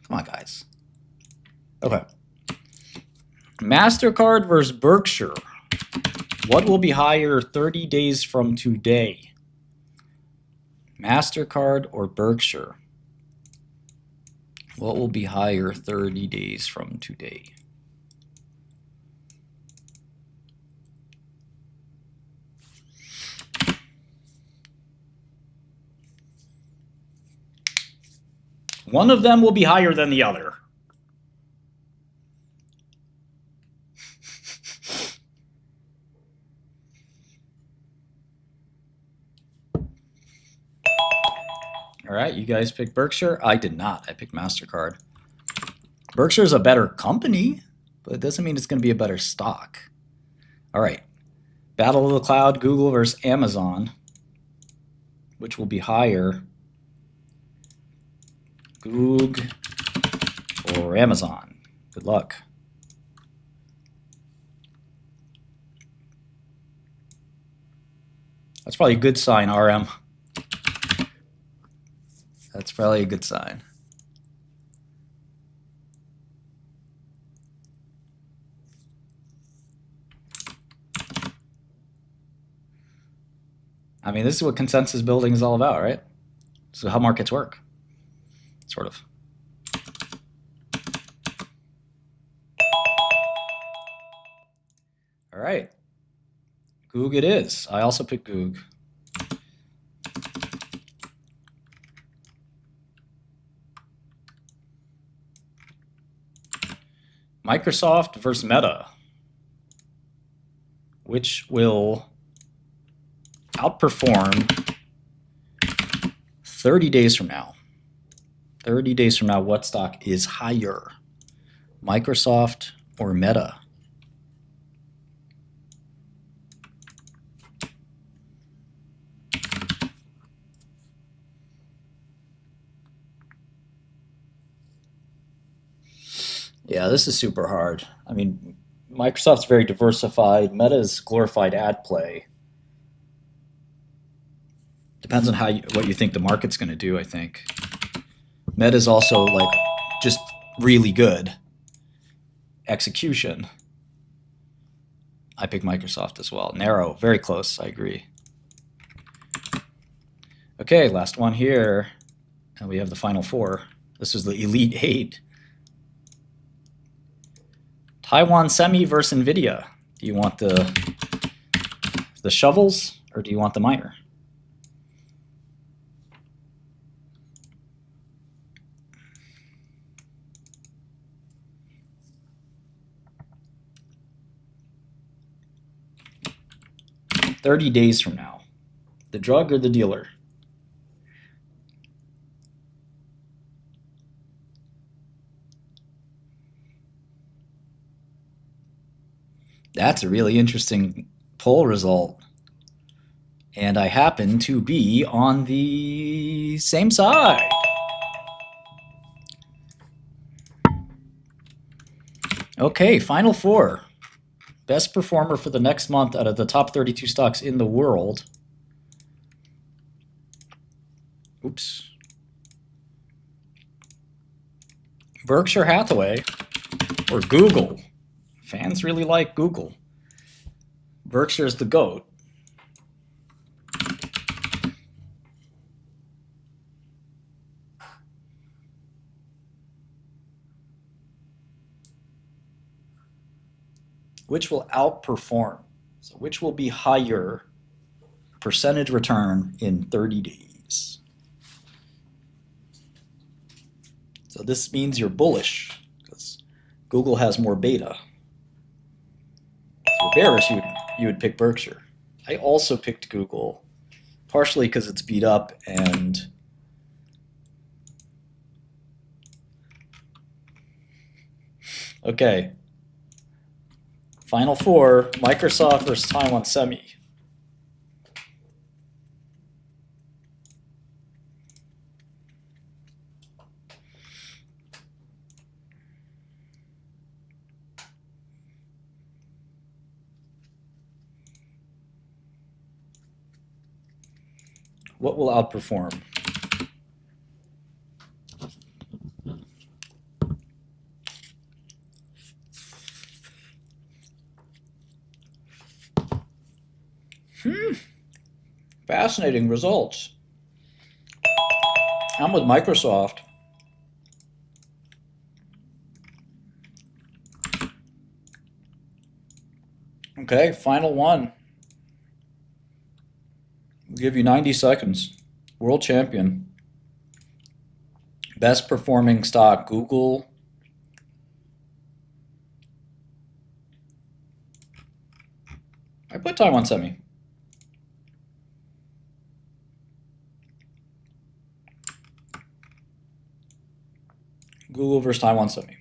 Come on, guys. Okay. MasterCard versus Berkshire. What will be higher 30 days from today? MasterCard or Berkshire? What will be higher 30 days from today? One of them will be higher than the other. All right, you guys picked Berkshire. I did not. I picked MasterCard. Berkshire is a better company, but it doesn't mean it's going to be a better stock. All right. Battle of the Cloud, Google versus Amazon. Which will be higher? Google or Amazon? Good luck. That's probably a good sign, RM. That's probably a good sign. I mean, this is what consensus building is all about, right? So how markets work, sort of. All right. Goog it is. I also picked Goog. Microsoft versus Meta. Which will outperform 30 days from now? 30 days from now, what stock is higher? Microsoft or Meta? Yeah, this is super hard. I mean, Microsoft's very diversified. Meta is glorified ad play. Depends on what you think the market's going to do, I think. Meta is also like just really good execution. I pick Microsoft as well. Narrow, very close, I agree. Okay, last one here. And we have the final four. This is the Elite 8. Taiwan Semi versus NVIDIA. Do you want the shovels or do you want the miner? $30 days from now. The drug or the dealer? That's a really interesting poll result. And I happen to be on the same side. Okay, final four. Best performer for the next month out of the top 32 stocks in the world. Oops. Berkshire Hathaway or Google. Fans really like Google. Berkshire's the GOAT. Which will outperform? So which will be higher percentage return in 30 days? So this means you're bullish because Google has more beta. If you're bearish, you would pick Berkshire. I also picked Google, partially because it's beat up and okay. Final four, Microsoft versus Taiwan Semi. What will outperform? Fascinating results. I'm with Microsoft. Okay, final one. We'll give you 90 seconds. World champion. Best performing stock, Google. I put Taiwan Semi. Google versus Taiwan Semi.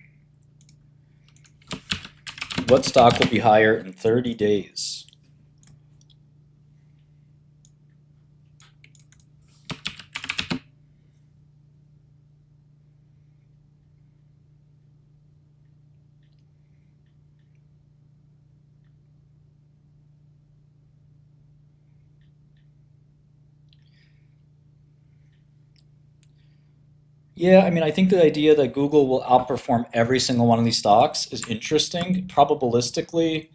What stock will be higher in 30 days? Yeah, I mean, I think the idea that Google will outperform every single one of these stocks is interesting. Probabilistically,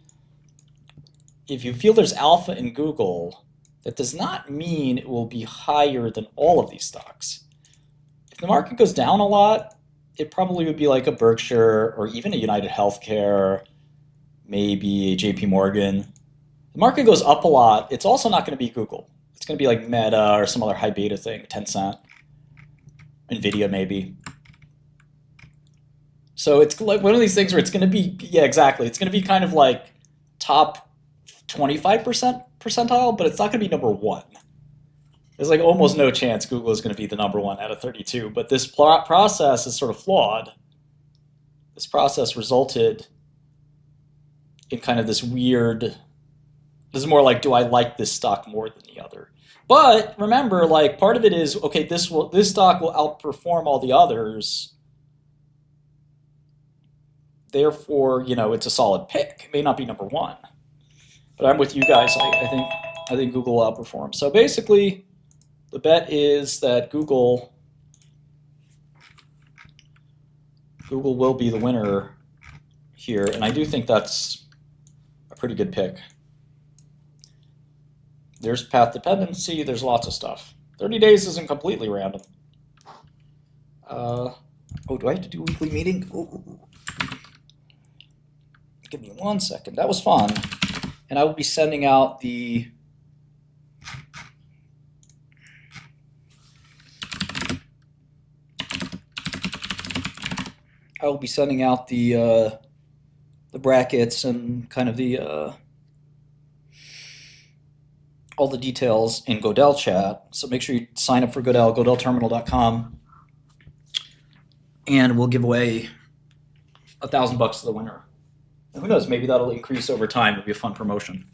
if you feel there's alpha in Google, that does not mean it will be higher than all of these stocks. If the market goes down a lot, it probably would be like a Berkshire or even a United Healthcare, maybe a JP Morgan. The market goes up a lot, it's also not going to be Google. It's going to be like Meta or some other high beta thing, Tencent, Nvidia maybe. So it's like one of these things where it's going to be, yeah, exactly. It's going to be kind of like top 25% percentile, but it's not going to be number one. There's like almost no chance Google is going to be the number one out of 32. But this process is sort of flawed. This process resulted in kind of this weird. This is more like, do I like this stock more than the other? But remember, like part of it is okay. This stock will outperform all the others. Therefore, it's a solid pick. It may not be number one, but I'm with you guys. I think Google will outperform. So basically, the bet is that Google will be the winner here, and I do think that's a pretty good pick. There's path dependency. There's lots of stuff. 30 days isn't completely random. Oh, do I have to do a weekly meeting? Ooh. Give me 1 second. That was fun. And I will be sending out the brackets and kind of the all the details in Godel chat. So make sure you sign up for Godel, godelterminal.com, and we'll give away $1,000 to the winner. And who knows, maybe that'll increase over time. It'll be a fun promotion.